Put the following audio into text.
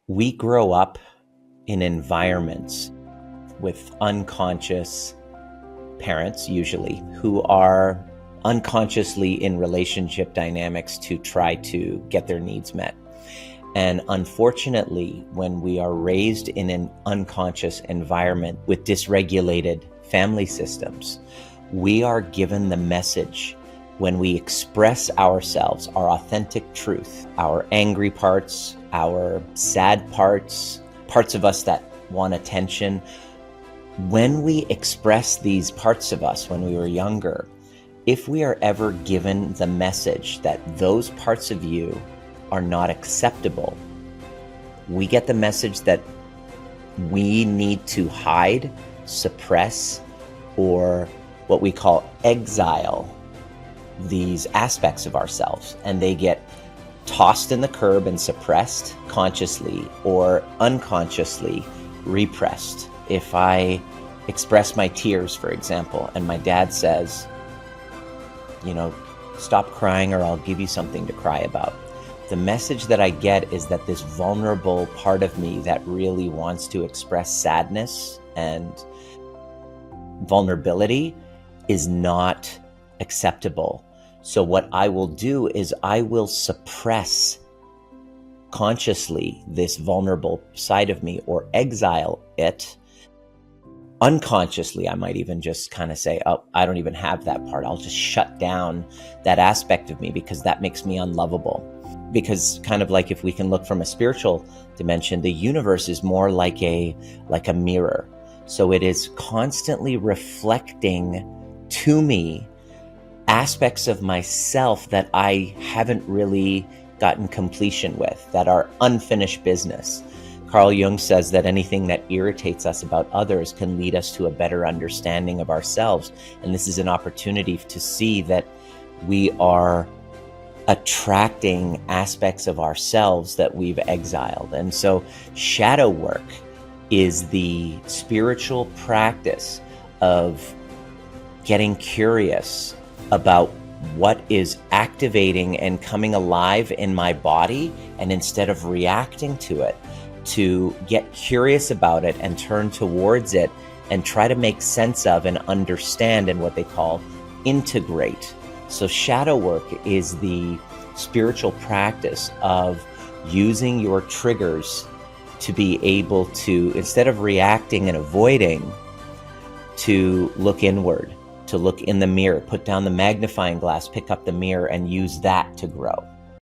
We grow up in environments with unconscious parents, usually, who are unconsciously in relationship dynamics to try to get their needs met. And unfortunately, when we are raised in an unconscious environment with dysregulated family systems, we are given the message when we express ourselves, our authentic truth, our angry parts, our sad parts, parts of us that want attention. When we express these parts of us when we were younger, if we are ever given the message that those parts of you are not acceptable, we get the message that we need to hide, suppress, or what we call exile these aspects of ourselves, and they get tossed in the curb and suppressed consciously or unconsciously repressed. If I express my tears, for example, and my dad says, stop crying or I'll give you something to cry about, the message that I get is that this vulnerable part of me that really wants to express sadness and vulnerability is not acceptable. So what I will do is I will suppress consciously this vulnerable side of me or exile it. Unconsciously, I might even just kind of say, oh, I don't even have that part. I'll just shut down that aspect of me because that makes me unlovable. Because kind of like if we can look from a spiritual dimension, the universe is more like a mirror. So it is constantly reflecting to me aspects of myself that I haven't really gotten completion with, that are unfinished business. Carl Jung says that anything that irritates us about others can lead us to a better understanding of ourselves. And this is an opportunity to see that we are attracting aspects of ourselves that we've exiled. And so shadow work is the spiritual practice of getting curious about what is activating and coming alive in my body, and instead of reacting to it, to get curious about it and turn towards it and try to make sense of and understand and what they call integrate. So shadow work is the spiritual practice of using your triggers to be able to, instead of reacting and avoiding, to look inward, to look in the mirror, put down the magnifying glass, pick up the mirror, and use that to grow.